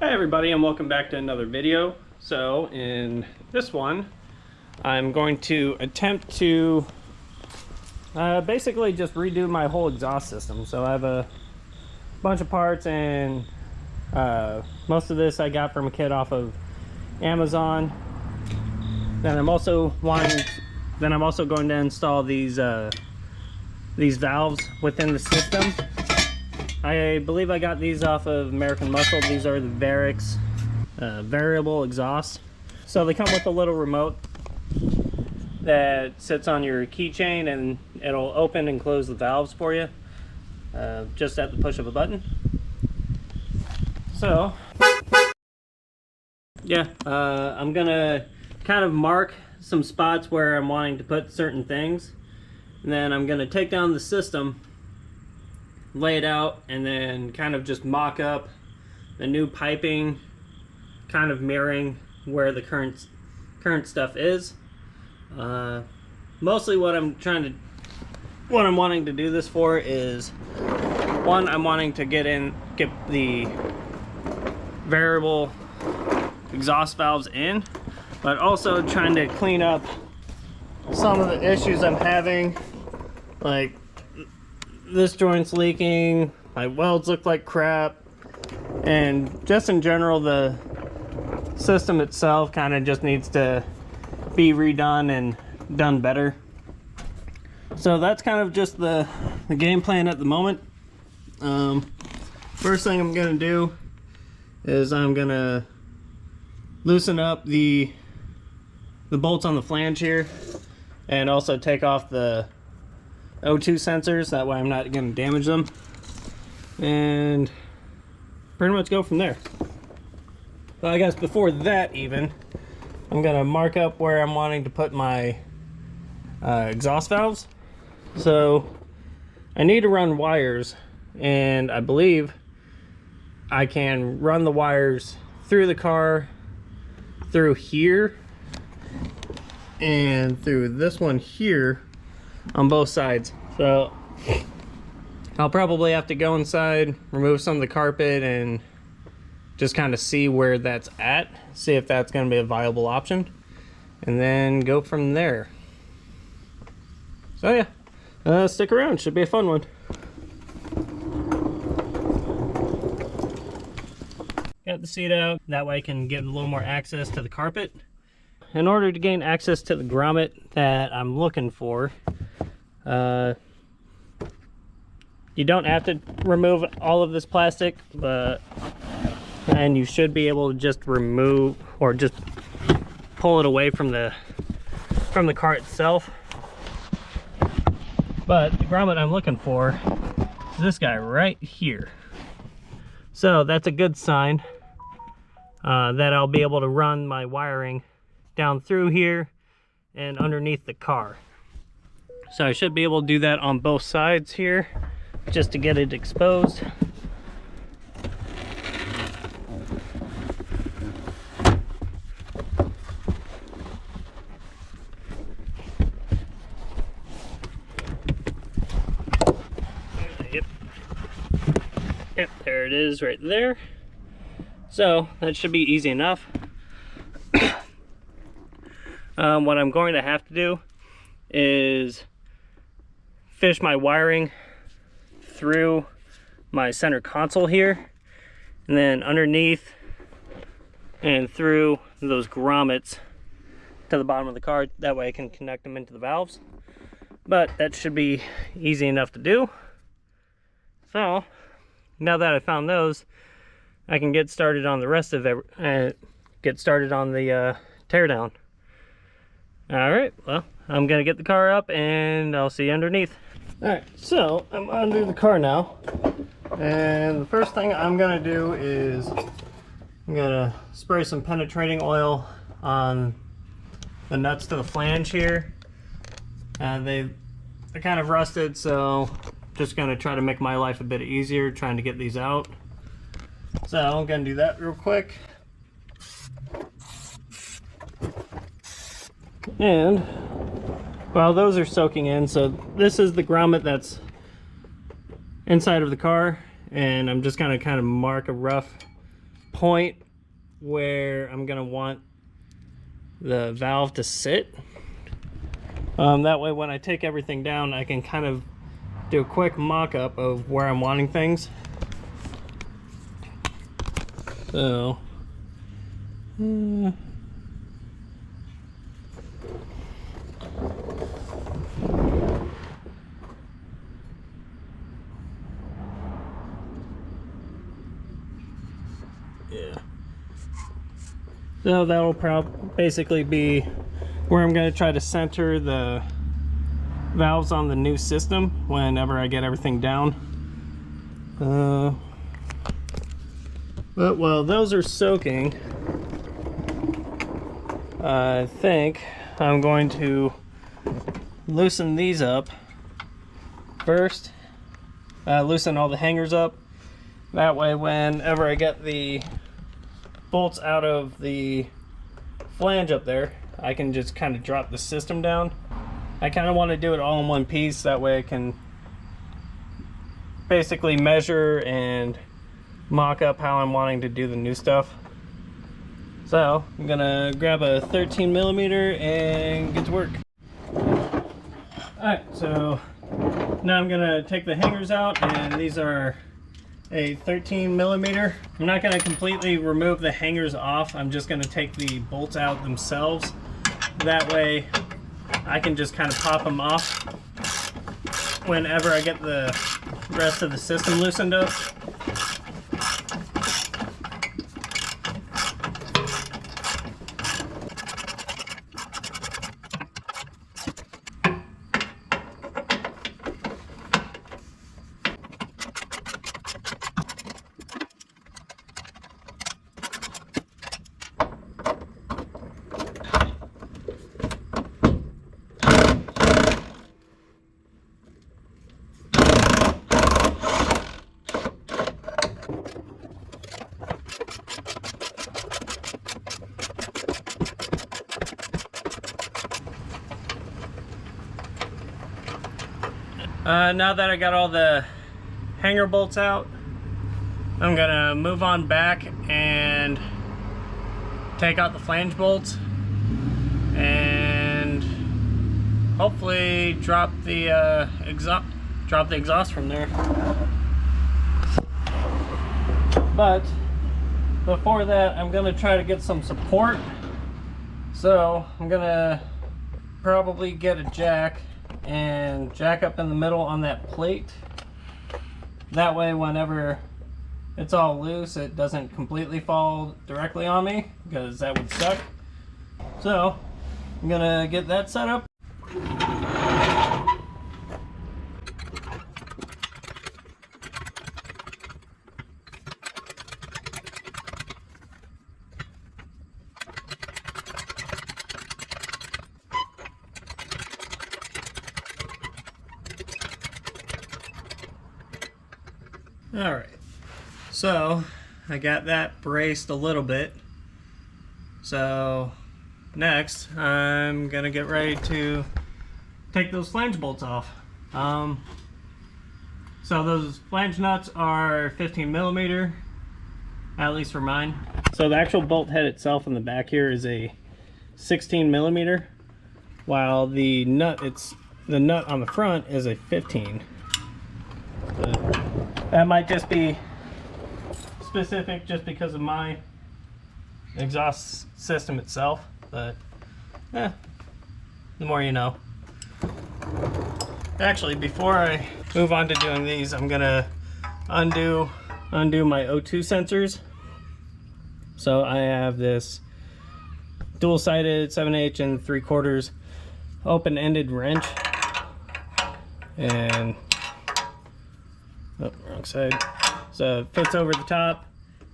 Hi everybody, and welcome back to another video. So in this one I'm going to attempt to basically just redo my whole exhaust system. So I have a bunch of parts, and most of this I got from a kit off of Amazon. Then I'm also going to install these valves within the system. I believe I got these off of American Muscle. These are the Varix variable exhaust. So they come with a little remote that sits on your keychain, and it'll open and close the valves for you just at the push of a button. So yeah, I'm gonna kind of mark some spots where I'm wanting to put certain things, and then I'm gonna take down the system, lay it out, and then kind of just mock up the new piping, kind of mirroring where the current stuff is. Mostly what I'm wanting to do this for is, one, I'm wanting to get the variable exhaust valves in, but also trying to clean up some of the issues I'm having, like this joint's leaking, my welds look like crap, and just in general the system itself kind of just needs to be redone and done better. So that's kind of just the game plan at the moment. First thing I'm gonna do is I'm gonna loosen up the bolts on the flange here, and also take off the O2 sensors, that way I'm not going to damage them, and pretty much go from there. But I guess before that even, I'm going to mark up where I'm wanting to put my exhaust valves. So I need to run wires, and I believe I can run the wires through the car, through here, and through this one here on both sides. So I'll probably have to go inside, remove some of the carpet, and just kind of see where that's at, see if that's going to be a viable option, and then go from there. So yeah, stick around, should be a fun one. Got the seat out, that way I can get a little more access to the carpet. In order to gain access to the grommet that I'm looking for, you don't have to remove all of this plastic, and you should be able to just remove or just pull it away from the car itself. But the grommet I'm looking for is this guy right here. So that's a good sign that I'll be able to run my wiring down through here and underneath the car. So I should be able to do that on both sides here, just to get it exposed. Yep, there it is right there. So that should be easy enough. What I'm going to have to do is fish my wiring through my center console here, and then underneath and through those grommets to the bottom of the car. That way I can connect them into the valves. But that should be easy enough to do. So now that I found those, I can get started on the rest of it, get started on the teardown. Alright, well, I'm gonna get the car up and I'll see you underneath. Alright, so I'm under the car now, and the first thing I'm gonna do is I'm gonna spray some penetrating oil on the nuts to the flange here. They're kind of rusted, so just gonna try to make my life a bit easier trying to get these out. So I'm gonna do that real quick. And while those are soaking in, so this is the grommet that's inside of the car, and I'm just gonna kind of mark a rough point where I'm gonna want the valve to sit. That way when I take everything down, I can kind of do a quick mock-up of where I'm wanting things. So yeah. So that'll basically be where I'm going to try to center the valves on the new system whenever I get everything down. But while those are soaking, I think I'm going to loosen these up first. Loosen all the hangers up. That way whenever I get the bolts out of the flange up there, I can just kind of drop the system down. I kind of want to do it all in one piece. That way I can basically measure and mock up how I'm wanting to do the new stuff. So I'm gonna grab a 13mm and get to work. Alright, so now I'm gonna take the hangers out, and these are a 13mm. I'm not gonna completely remove the hangers off. I'm just gonna take the bolts out themselves. That way I can just kind of pop them off whenever I get the rest of the system loosened up. Now that I got all the hanger bolts out, I'm gonna move on back and take out the flange bolts and hopefully drop the exhaust from there. But before that, I'm gonna try to get some support. So I'm gonna probably get a jack and jack up in the middle on that plate. That way whenever it's all loose, it doesn't completely fall directly on me, because that would suck. So I'm gonna get that set up. Alright, so I got that braced a little bit. So next I'm gonna get ready to take those flange bolts off. So those flange nuts are 15mm, at least for mine. So the actual bolt head itself in the back here is a 16mm, while the nut on the front is a 15. That might just be specific just because of my exhaust system itself, but the more you know. Actually, before I move on to doing these, I'm gonna undo my O2 sensors. So I have this dual-sided 7/8 and 3/4 open-ended wrench, and wrong side. So it fits over the top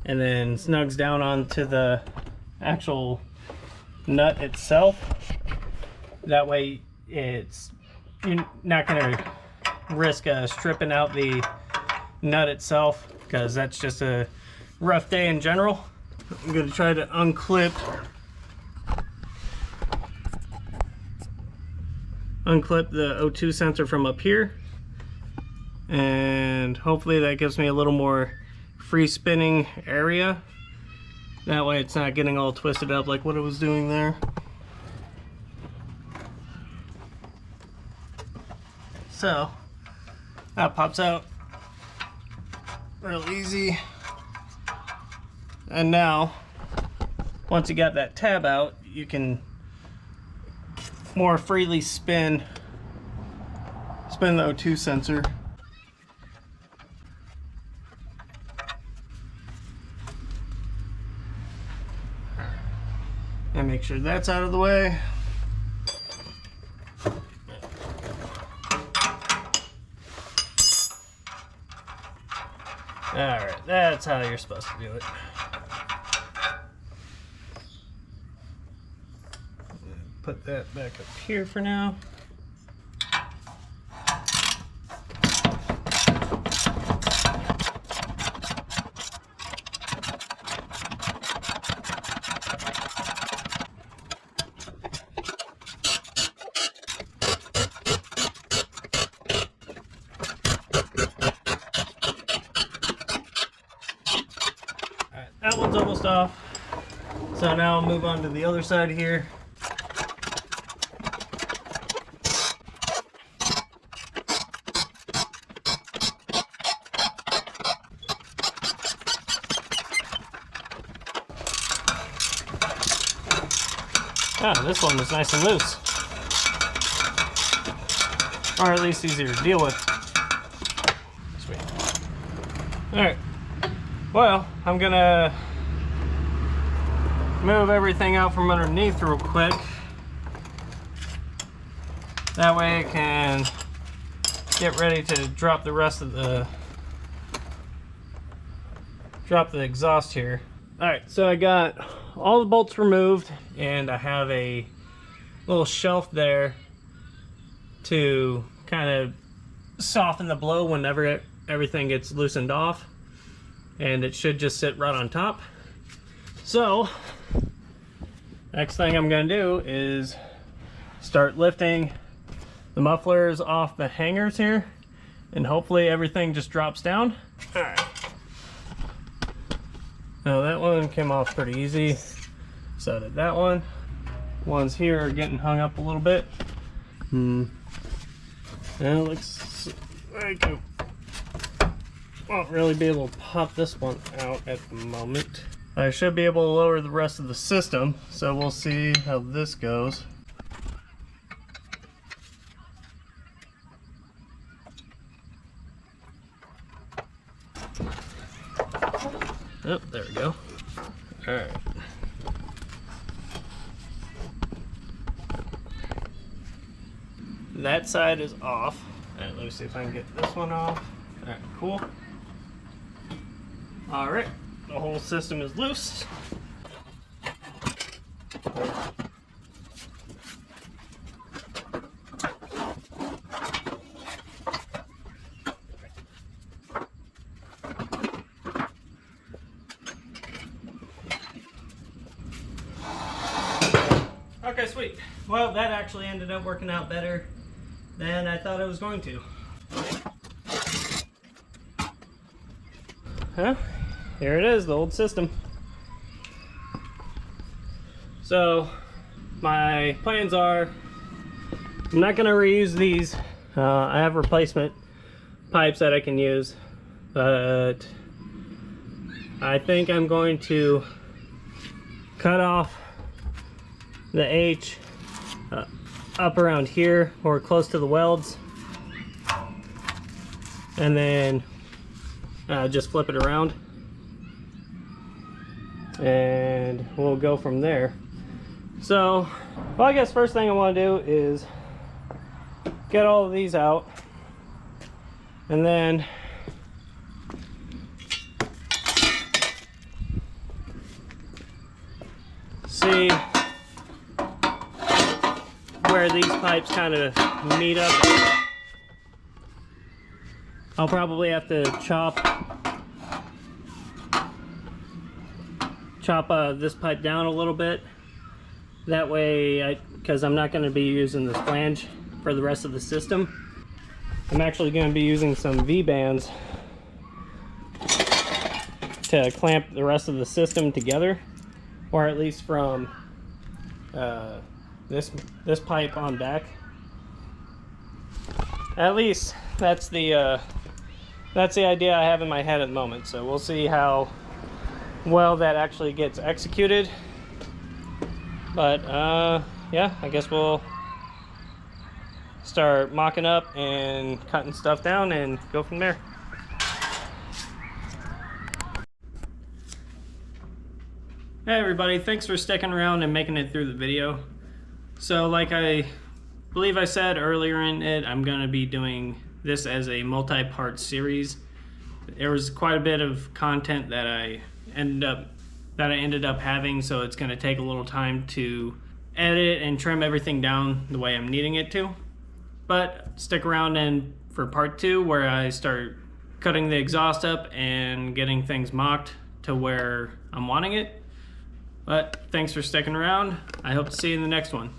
and then snugs down onto the actual nut itself. That way you're not going to risk stripping out the nut itself, because that's just a rough day in general. I'm going to try to unclip the O2 sensor from up here, and hopefully that gives me a little more free spinning area. That way it's not getting all twisted up like what it was doing there. So that pops out real easy. And now, once you got that tab out, you can more freely spin the O2 sensor. And make sure that's out of the way. Alright, that's how you're supposed to do it. Put that back up here for now. That one's almost off. So now I'll move on to the other side here. Ah, this one was nice and loose. Or at least easier to deal with. Sweet. Alright. Well, I'm gonna move everything out from underneath real quick. That way I can get ready to drop the rest of the exhaust here. Alright, so I got all the bolts removed and I have a little shelf there to kind of soften the blow whenever everything gets loosened off. And it should just sit right on top. So, next thing I'm gonna do is start lifting the mufflers off the hangers here, and hopefully everything just drops down. All right. Now that one came off pretty easy. So did that one. Ones here are getting hung up a little bit. And it looks like I won't really be able to pop this one out at the moment. I should be able to lower the rest of the system, so we'll see how this goes. Oh, there we go. All right. That side is off. All right, let me see if I can get this one off. All right, cool. All right, the whole system is loose. Okay, sweet. Well, that actually ended up working out better than I thought it was going to. Huh? Here it is, the old system. So, my plans are, I'm not gonna reuse these. I have replacement pipes that I can use, but I think I'm going to cut off the H up around here or close to the welds, and then just flip it around and we'll go from there. So, well, I guess first thing I want to do is get all of these out, and then see where these pipes kind of meet up. I'll probably have to chop this pipe down a little bit. That way, because I'm not going to be using this flange for the rest of the system. I'm actually going to be using some V-bands to clamp the rest of the system together, or at least from this pipe on back. At least that's the idea I have in my head at the moment. So we'll see how well that actually gets executed. But yeah, I guess we'll start mocking up and cutting stuff down and go from there. Hey everybody, thanks for sticking around and making it through the video. So like I believe I said earlier in it, I'm going to be doing this as a multi-part series. There was quite a bit of content that I ended up having, so it's going to take a little time to edit and trim everything down the way I'm needing it to. But stick around and for part 2, where I start cutting the exhaust up and getting things mocked to where I'm wanting it. But thanks for sticking around. I hope to see you in the next one.